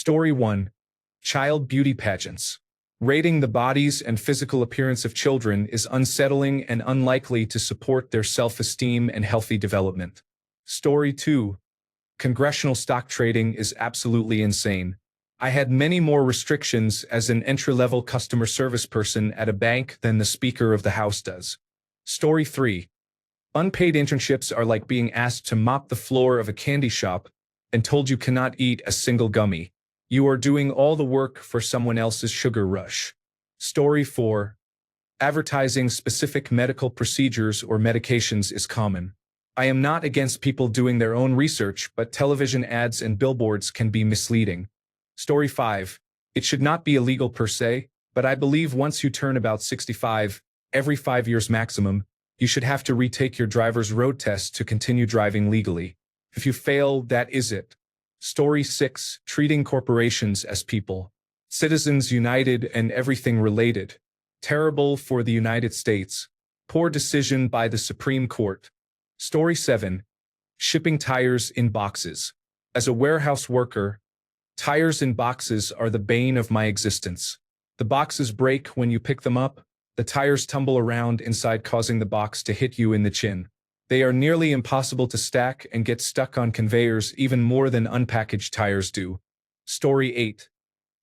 Story 1. Child beauty pageants. Rating the bodies and physical appearance of children is unsettling and unlikely to support their self-esteem and healthy development. Story 2. Congressional stock trading is absolutely insane. I had many more restrictions as an entry-level customer service person at a bank than the Speaker of the House does. Story 3. Unpaid internships are like being asked to mop the floor of a candy shop and told you cannot eat a single gummy. You are doing all the work for someone else's sugar rush. Story 4. Advertising specific medical procedures or medications is common. I am not against people doing their own research, but television ads and billboards can be misleading. Story 5. It should not be illegal per se, but I believe once you turn about 65, every 5 years maximum, you should have to retake your driver's road test to continue driving legally. If you fail, that is it. Story 6. Treating corporations as people. Citizens United and everything related. Terrible for the United States. Poor decision by the Supreme Court. Story 7. Shipping tires in boxes. As a warehouse worker, tires in boxes are the bane of my existence. The boxes break when you pick them up. The tires tumble around inside, causing the box to hit you in the chin. They are nearly impossible to stack and get stuck on conveyors even more than unpackaged tires do. Story 8.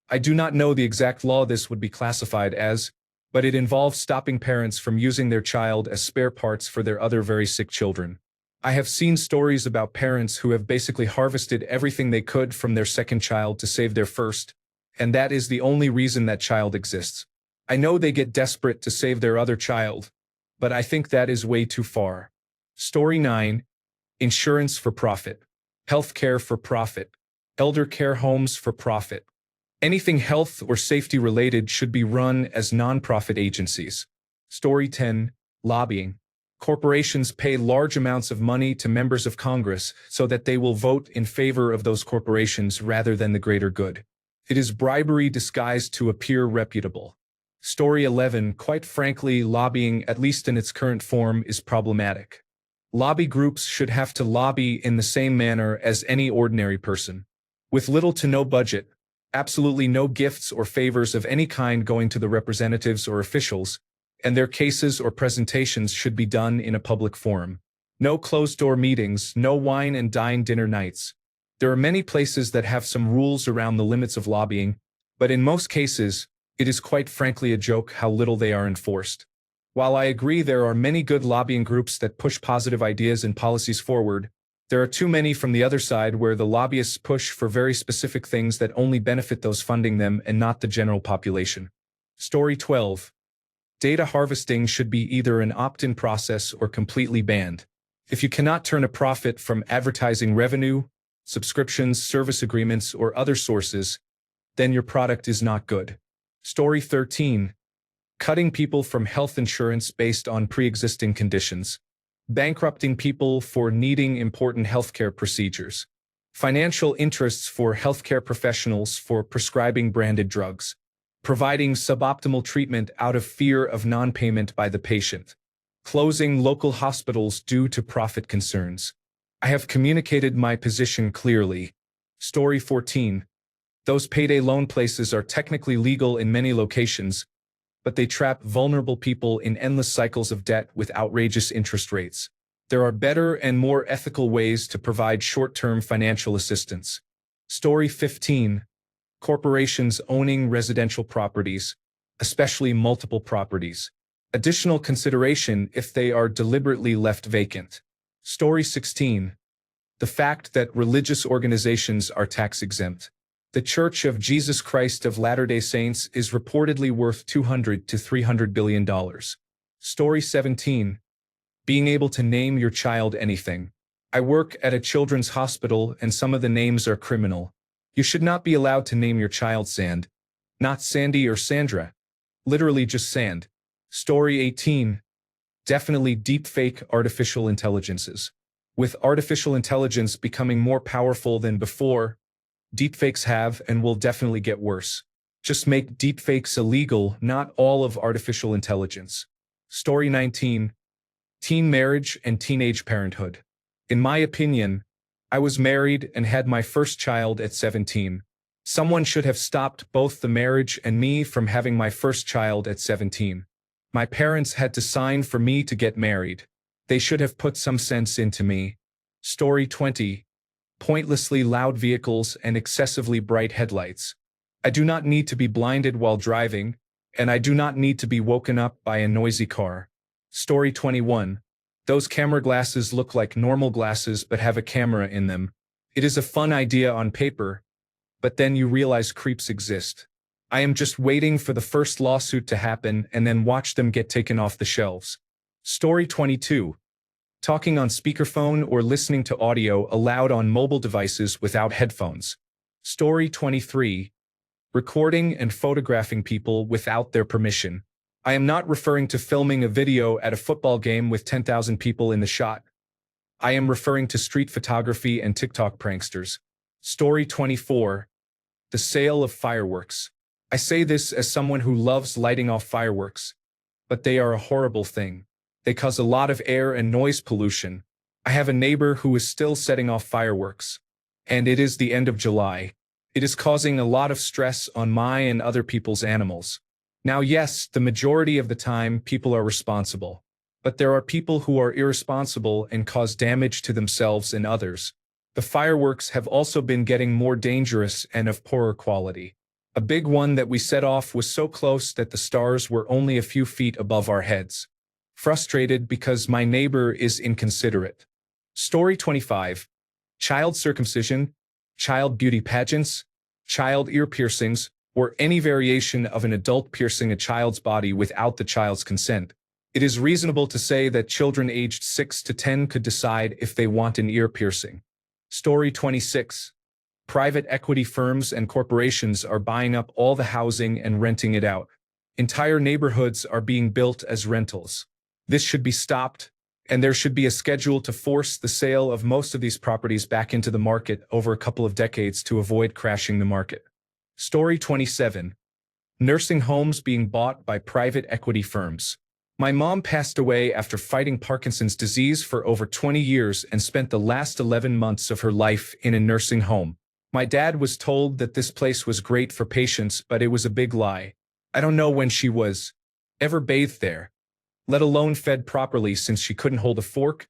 I do not know the exact law this would be classified as, but it involves stopping parents from using their child as spare parts for their other very sick children. I have seen stories about parents who have basically harvested everything they could from their second child to save their first, and that is the only reason that child exists. I know they get desperate to save their other child, but I think that is way too far. Story 9. Insurance for profit. Healthcare for profit. Elder care homes for profit. Anything health or safety related should be run as non-profit agencies. Story 10. Lobbying. Corporations pay large amounts of money to members of Congress so that they will vote in favor of those corporations rather than the greater good. It is bribery disguised to appear reputable. Story 11. Quite frankly, lobbying, at least in its current form, is problematic. Lobby groups should have to lobby in the same manner as any ordinary person. With little to no budget, absolutely no gifts or favors of any kind going to the representatives or officials, and their cases or presentations should be done in a public forum. No closed-door meetings, no wine and dine dinner nights. There are many places that have some rules around the limits of lobbying, but in most cases, it is quite frankly a joke how little they are enforced. While I agree there are many good lobbying groups that push positive ideas and policies forward, there are too many from the other side where the lobbyists push for very specific things that only benefit those funding them and not the general population. Story 12. Data harvesting should be either an opt-in process or completely banned. If you cannot turn a profit from advertising revenue, subscriptions, service agreements, or other sources, then your product is not good. Story 13. Cutting people from health insurance based on pre-existing conditions. Bankrupting people for needing important healthcare procedures. Financial interests for healthcare professionals for prescribing branded drugs. Providing suboptimal treatment out of fear of non-payment by the patient. Closing local hospitals due to profit concerns. I have communicated my position clearly. Story 14. Those payday loan places are technically legal in many locations, but they trap vulnerable people in endless cycles of debt with outrageous interest rates. There are better and more ethical ways to provide short-term financial assistance. Story 15. Corporations owning residential properties, especially multiple properties. Additional consideration if they are deliberately left vacant. Story 16. The fact that religious organizations are tax-exempt. The Church of Jesus Christ of Latter-day Saints is reportedly worth $200 to $300 billion. Story 17. Being able to name your child anything. I work at a children's hospital and some of the names are criminal. You should not be allowed to name your child Sand. Not Sandy or Sandra. Literally just Sand. Story 18. Definitely deepfake artificial intelligences. With artificial intelligence becoming more powerful than before, deepfakes have and will definitely get worse. Just make deepfakes illegal, not all of artificial intelligence. Story 19. Teen marriage and teenage parenthood. In my opinion, I was married and had my first child at 17. Someone should have stopped both the marriage and me from having my first child at 17. My parents had to sign for me to get married. They should have put some sense into me. Story 20. Pointlessly loud vehicles and excessively bright headlights. I do not need to be blinded while driving, and I do not need to be woken up by a noisy car. Story 21. Those camera glasses look like normal glasses but have a camera in them. It is a fun idea on paper, but then you realize creeps exist. I am just waiting for the first lawsuit to happen and then watch them get taken off the shelves. Story 22. Talking on speakerphone or listening to audio aloud on mobile devices without headphones. Story 23. Recording and photographing people without their permission. I am not referring to filming a video at a football game with 10,000 people in the shot. I am referring to street photography and TikTok pranksters. Story 24. The sale of fireworks. I say this as someone who loves lighting off fireworks, but they are a horrible thing. They cause a lot of air and noise pollution. I have a neighbor who is still setting off fireworks, and it is the end of July. It is causing a lot of stress on my and other people's animals. Now, yes, the majority of the time people are responsible, but there are people who are irresponsible and cause damage to themselves and others. The fireworks have also been getting more dangerous and of poorer quality. A big one that we set off was so close that the stars were only a few feet above our heads. Frustrated because my neighbor is inconsiderate. Story 25. Child circumcision, child beauty pageants, child ear piercings, or any variation of an adult piercing a child's body without the child's consent. It is reasonable to say that children aged 6 to 10 could decide if they want an ear piercing. Story 26. Private equity firms and corporations are buying up all the housing and renting it out. Entire neighborhoods are being built as rentals. This should be stopped, and there should be a schedule to force the sale of most of these properties back into the market over a couple of decades to avoid crashing the market. Story 27. Nursing homes being bought by private equity firms. My mom passed away after fighting Parkinson's disease for over 20 years and spent the last 11 months of her life in a nursing home. My dad was told that this place was great for patients, but it was a big lie. I don't know when she was ever bathed there, let alone fed properly, since she couldn't hold a fork,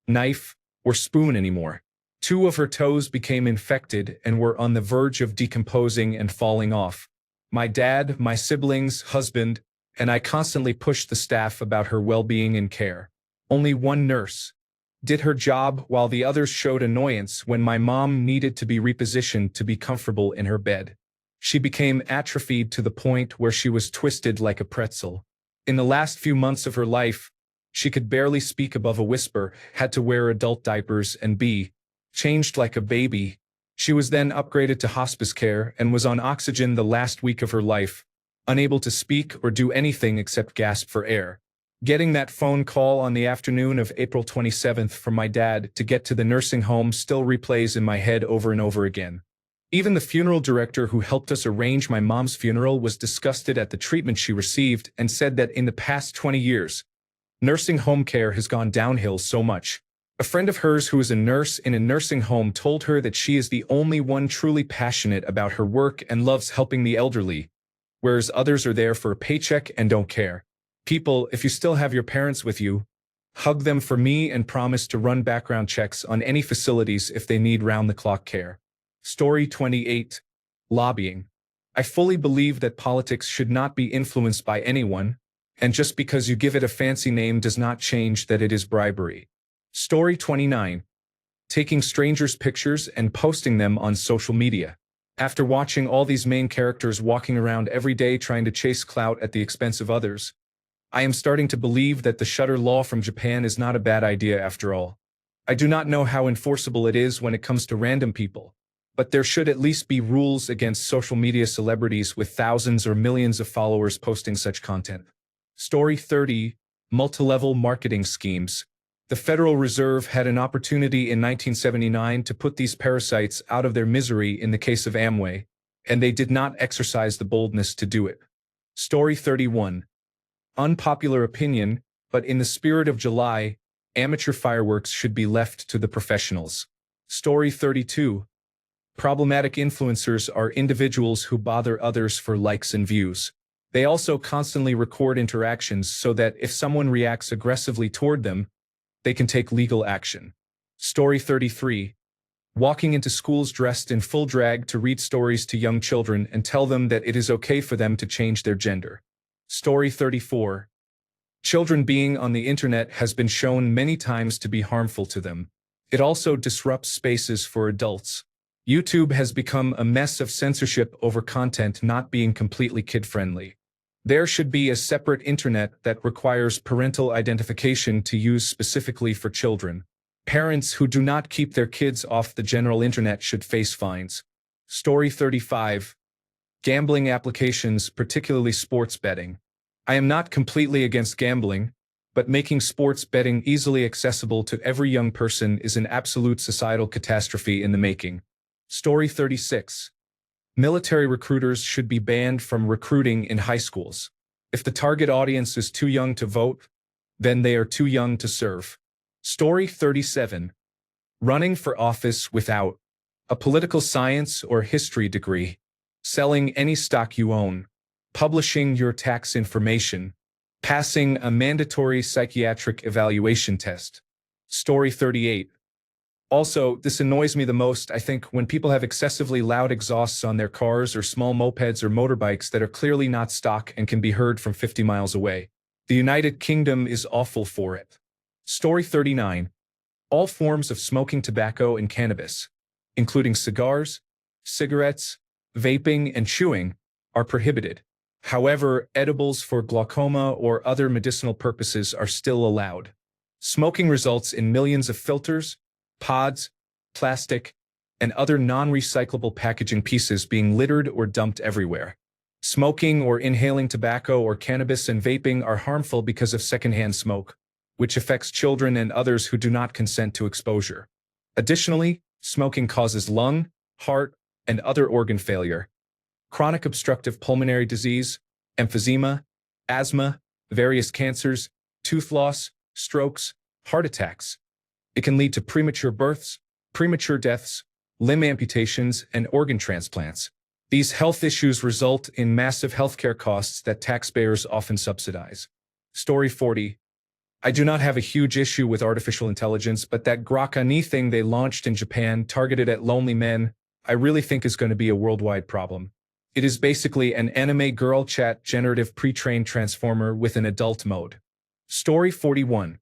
knife, or spoon anymore. 2 of her toes became infected and were on the verge of decomposing and falling off. My dad, my siblings, husband, and I constantly pushed the staff about her well-being and care. Only one nurse did her job, while the others showed annoyance when my mom needed to be repositioned to be comfortable in her bed. She became atrophied to the point where she was twisted like a pretzel. In the last few months of her life, she could barely speak above a whisper, had to wear adult diapers and be changed like a baby. She was then upgraded to hospice care and was on oxygen the last week of her life, unable to speak or do anything except gasp for air. Getting that phone call on the afternoon of April 27th from my dad to get to the nursing home still replays in my head over and over again. Even the funeral director who helped us arrange my mom's funeral was disgusted at the treatment she received and said that in the past 20 years, nursing home care has gone downhill so much. A friend of hers who is a nurse in a nursing home told her that she is the only one truly passionate about her work and loves helping the elderly, whereas others are there for a paycheck and don't care. People, if you still have your parents with you, hug them for me and promise to run background checks on any facilities if they need round-the-clock care. Story 28. Lobbying. I fully believe that politics should not be influenced by anyone, and just because you give it a fancy name does not change that it is bribery. Story 29. Taking strangers' pictures and posting them on social media. After watching all these main characters walking around every day trying to chase clout at the expense of others, I am starting to believe that the shutter law from Japan is not a bad idea after all. I do not know how enforceable it is when it comes to random people, but there should at least be rules against social media celebrities with thousands or millions of followers posting such content. Story 30. Multilevel marketing schemes. The Federal Reserve had an opportunity in 1979 to put these parasites out of their misery in the case of Amway, and they did not exercise the boldness to do it. Story 31. Unpopular opinion, but in the spirit of July, amateur fireworks should be left to the professionals. Story 32. Problematic influencers are individuals who bother others for likes and views. They also constantly record interactions so that if someone reacts aggressively toward them, they can take legal action. Story 33. Walking into schools dressed in full drag to read stories to young children and tell them that it is okay for them to change their gender. Story 34. Children being on the internet has been shown many times to be harmful to them. It also disrupts spaces for adults. YouTube has become a mess of censorship over content not being completely kid-friendly. There should be a separate internet that requires parental identification to use specifically for children. Parents who do not keep their kids off the general internet should face fines. Story 35. Gambling applications, particularly sports betting. I am not completely against gambling, but making sports betting easily accessible to every young person is an absolute societal catastrophe in the making. Story 36. Military recruiters should be banned from recruiting in high schools. If the target audience is too young to vote, then they are too young to serve. Story 37. Running for office without a political science or history degree, selling any stock you own, publishing your tax information, passing a mandatory psychiatric evaluation test. Story 38. Also, this annoys me the most, I think, when people have excessively loud exhausts on their cars or small mopeds or motorbikes that are clearly not stock and can be heard from 50 miles away. The United Kingdom is awful for it. Story 39. All forms of smoking tobacco and cannabis, including cigars, cigarettes, vaping, and chewing, are prohibited. However, edibles for glaucoma or other medicinal purposes are still allowed. Smoking results in millions of filters, pods, plastic, and other non-recyclable packaging pieces being littered or dumped everywhere. Smoking or inhaling tobacco or cannabis and vaping are harmful because of secondhand smoke, which affects children and others who do not consent to exposure. Additionally, smoking causes lung, heart, and other organ failure, chronic obstructive pulmonary disease, emphysema, asthma, various cancers, tooth loss, strokes, heart attacks. It can lead to premature births, premature deaths, limb amputations, and organ transplants. These health issues result in massive healthcare costs that taxpayers often subsidize. Story 40. I do not have a huge issue with artificial intelligence, but that Grok AI thing they launched in Japan targeted at lonely men, I really think is going to be a worldwide problem. It is basically an anime girl chat generative pre-trained transformer with an adult mode. Story 41.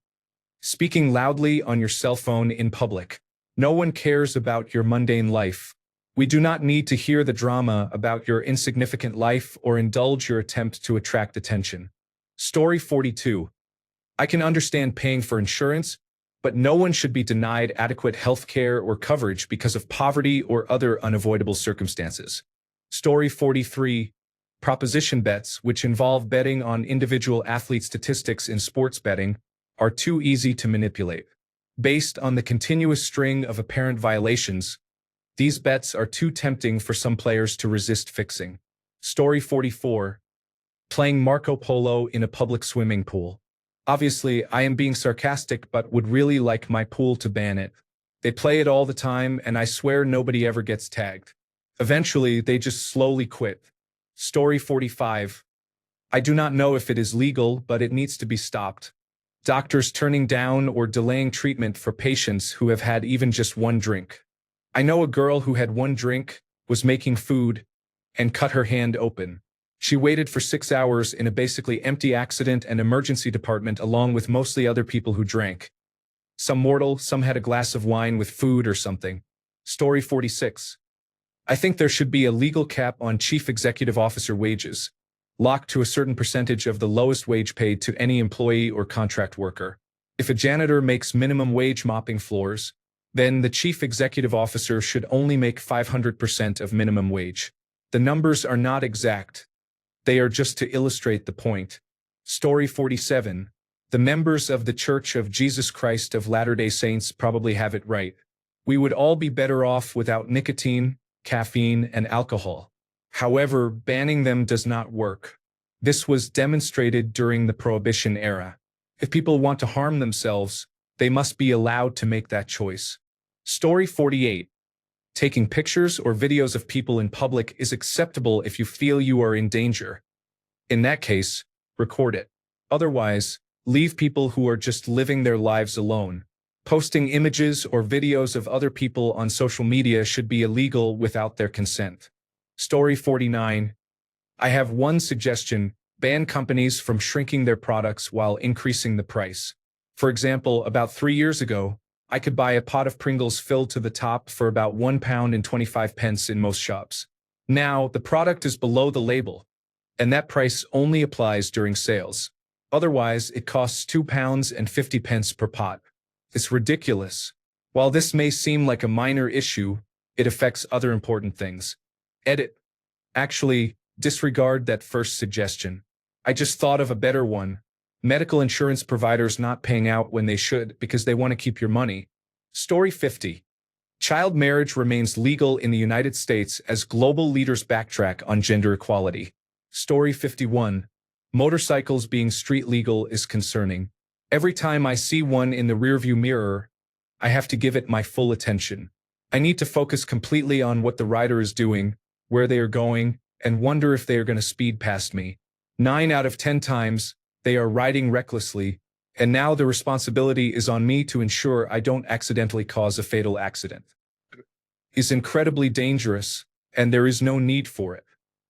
Speaking loudly on your cell phone in public. No one cares about your mundane life. We do not need to hear the drama about your insignificant life or indulge your attempt to attract attention. Story 42. I can understand paying for insurance, but no one should be denied adequate health care or coverage because of poverty or other unavoidable circumstances. Story 43. Proposition bets, which involve betting on individual athlete statistics in sports betting, are too easy to manipulate. Based on the continuous string of apparent violations, these bets are too tempting for some players to resist fixing. Story 44. Playing Marco Polo in a public swimming pool. Obviously, I am being sarcastic but would really like my pool to ban it. They play it all the time and I swear nobody ever gets tagged. Eventually, they just slowly quit. Story 45. I do not know if it is legal, but it needs to be stopped. Doctors turning down or delaying treatment for patients who have had even just one drink. I know a girl who had one drink, was making food, and cut her hand open. She waited for 6 hours in a basically empty accident and emergency department along with mostly other people who drank. Some mortal, some had a glass of wine with food or something. Story 46. I think there should be a legal cap on chief executive officer wages, locked to a certain percentage of the lowest wage paid to any employee or contract worker. If a janitor makes minimum wage mopping floors, then the chief executive officer should only make 500% of minimum wage. The numbers are not exact. They are just to illustrate the point. Story 47. The members of the Church of Jesus Christ of Latter-day Saints probably have it right. We would all be better off without nicotine, caffeine, and alcohol. However, banning them does not work. This was demonstrated during the Prohibition era. If people want to harm themselves, they must be allowed to make that choice. Story 48. Taking pictures or videos of people in public is acceptable if you feel you are in danger. In that case, record it. Otherwise, leave people who are just living their lives alone. Posting images or videos of other people on social media should be illegal without their consent. Story 49. I have one suggestion: ban companies from shrinking their products while increasing the price. For example, about 3 years ago, I could buy a pot of Pringles filled to the top for about £1.25 in most shops. Now, the product is below the label, and that price only applies during sales. Otherwise, it costs £2.50 per pot. It's ridiculous. While this may seem like a minor issue, it affects other important things. Edit. Actually, disregard that first suggestion. I just thought of a better one. Medical insurance providers not paying out when they should because they want to keep your money. Story 50. Child marriage remains legal in the United States as global leaders backtrack on gender equality. Story 51. Motorcycles being street legal is concerning. Every time I see one in the rearview mirror, I have to give it my full attention. I need to focus completely on what the rider is doing, where they are going, and wonder if they are going to speed past me. 9 out of 10 times, they are riding recklessly, and now the responsibility is on me to ensure I don't accidentally cause a fatal accident. It's incredibly dangerous, and there is no need for it.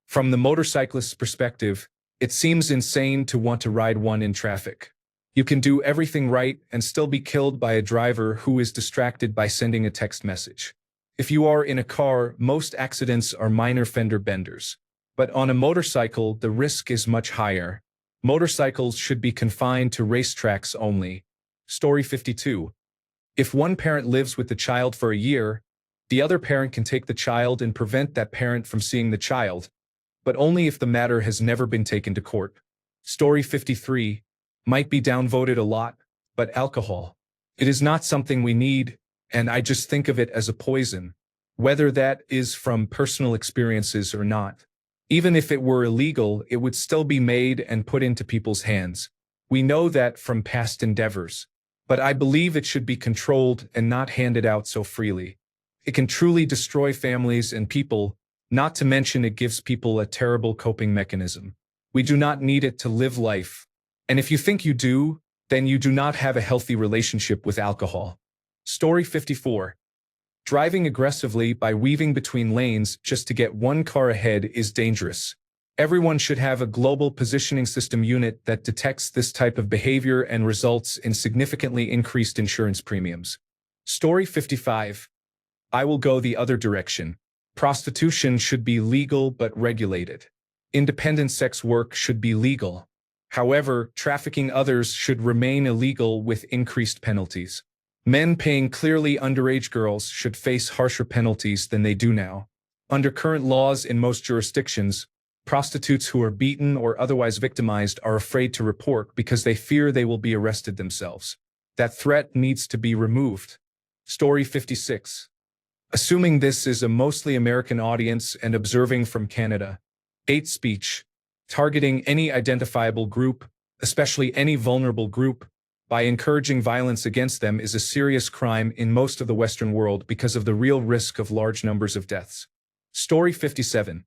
From the motorcyclist's perspective, it seems insane to want to ride one in traffic. You can do everything right and still be killed by a driver who is distracted by sending a text message. If you are in a car, most accidents are minor fender benders. But on a motorcycle, the risk is much higher. Motorcycles should be confined to racetracks only. Story 52. If one parent lives with the child for a year, the other parent can take the child and prevent that parent from seeing the child, but only if the matter has never been taken to court. Story 53. Might be downvoted a lot, but alcohol. It is not something we need, and I just think of it as a poison, whether that is from personal experiences or not. Even if it were illegal, it would still be made and put into people's hands. We know that from past endeavors. But I believe it should be controlled and not handed out so freely. It can truly destroy families and people, not to mention it gives people a terrible coping mechanism. We do not need it to live life. And if you think you do, then you do not have a healthy relationship with alcohol. Story 54. Driving aggressively by weaving between lanes just to get one car ahead is dangerous. Everyone should have a global positioning system unit that detects this type of behavior and results in significantly increased insurance premiums. Story 55. I will go the other direction. Prostitution should be legal but regulated. Independent sex work should be legal. However, trafficking others should remain illegal with increased penalties. Men paying clearly underage girls should face harsher penalties than they do now. Under current laws in most jurisdictions, prostitutes who are beaten or otherwise victimized are afraid to report because they fear they will be arrested themselves. That threat needs to be removed. Story 56. Assuming this is a mostly American audience and observing from Canada, hate speech, targeting any identifiable group, especially any vulnerable group, by encouraging violence against them is a serious crime in most of the Western world because of the real risk of large numbers of deaths. Story 57.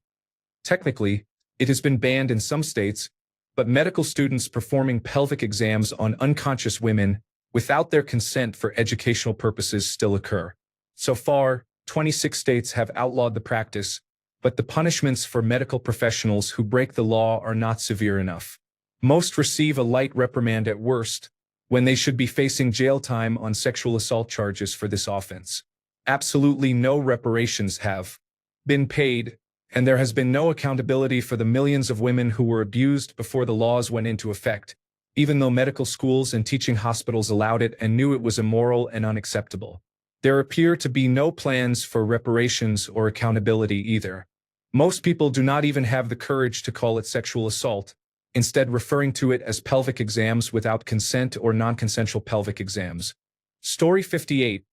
Technically, it has been banned in some states, but medical students performing pelvic exams on unconscious women without their consent for educational purposes still occur. So far, 26 states have outlawed the practice, but the punishments for medical professionals who break the law are not severe enough. Most receive a light reprimand at worst, when they should be facing jail time on sexual assault charges for this offense. Absolutely no reparations have been paid, and there has been no accountability for the millions of women who were abused before the laws went into effect, even though medical schools and teaching hospitals allowed it and knew it was immoral and unacceptable. There appear to be no plans for reparations or accountability either. Most people do not even have the courage to call it sexual assault, instead referring to it as pelvic exams without consent or non-consensual pelvic exams. Story 58.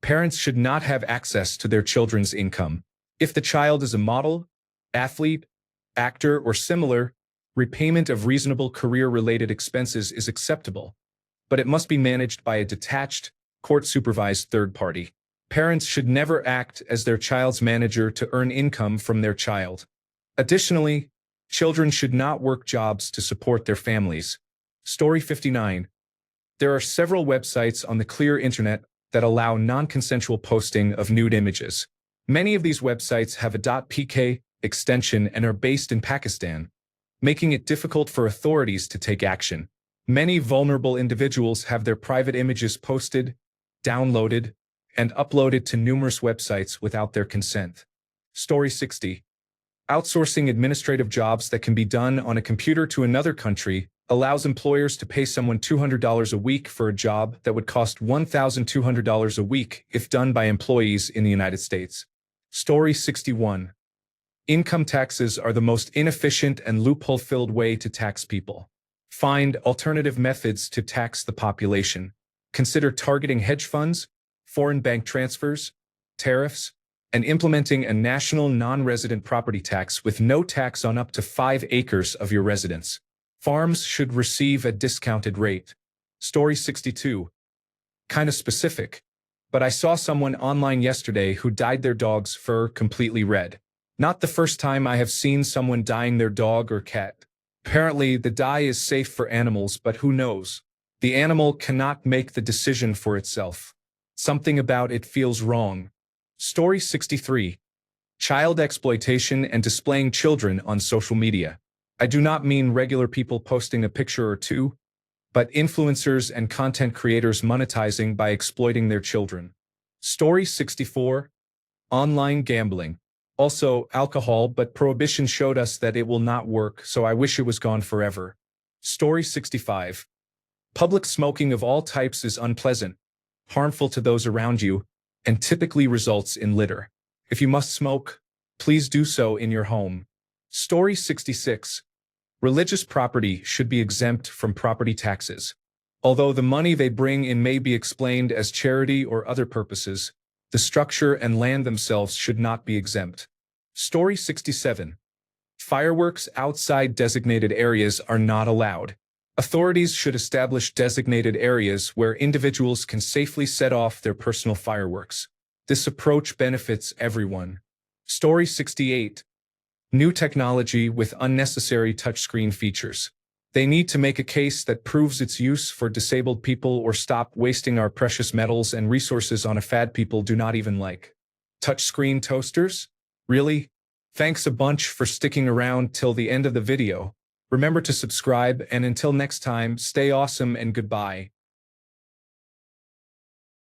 Parents should not have access to their children's income. If the child is a model, athlete, actor, or similar, repayment of reasonable career-related expenses is acceptable, but it must be managed by a detached, court-supervised third party. Parents should never act as their child's manager to earn income from their child. Additionally, children should not work jobs to support their families. Story 59. There are several websites on the clear internet that allow non-consensual posting of nude images. Many of these websites have a .pk extension and are based in Pakistan, making it difficult for authorities to take action. Many vulnerable individuals have their private images posted, downloaded, and uploaded to numerous websites without their consent. Story 60. Outsourcing administrative jobs that can be done on a computer to another country allows employers to pay someone $200 a week for a job that would cost $1,200 a week if done by employees in the United States. Story 61. Income taxes are the most inefficient and loophole-filled way to tax people. Find alternative methods to tax the population. Consider targeting hedge funds, foreign bank transfers, tariffs, and implementing a national non-resident property tax with no tax on up to 5 acres of your residence. Farms should receive a discounted rate. Story 62. Kinda specific, but I saw someone online yesterday who dyed their dog's fur completely red. Not the first time I have seen someone dyeing their dog or cat. Apparently, the dye is safe for animals, but who knows? The animal cannot make the decision for itself. Something about it feels wrong. Story 63. Child exploitation and displaying children on social media. I do not mean regular people posting a picture or two, but influencers and content creators monetizing by exploiting their children. Story 64. Online gambling. Also, alcohol, but prohibition showed us that it will not work, so I wish it was gone forever. Story 65. Public smoking of all types is unpleasant, harmful to those around you, and typically results in litter. If you must smoke, please do so in your home. Story 66. Religious property should be exempt from property taxes. Although the money they bring in may be explained as charity or other purposes, the structure and land themselves should not be exempt. Story 67. Fireworks outside designated areas are not allowed. Authorities should establish designated areas where individuals can safely set off their personal fireworks. This approach benefits everyone. Story 68. New technology with unnecessary touchscreen features. They need to make a case that proves its use for disabled people or stop wasting our precious metals and resources on a fad people do not even like. Touchscreen toasters? Really? Thanks a bunch for sticking around till the end of the video. Remember to subscribe, and until next time, stay awesome and goodbye.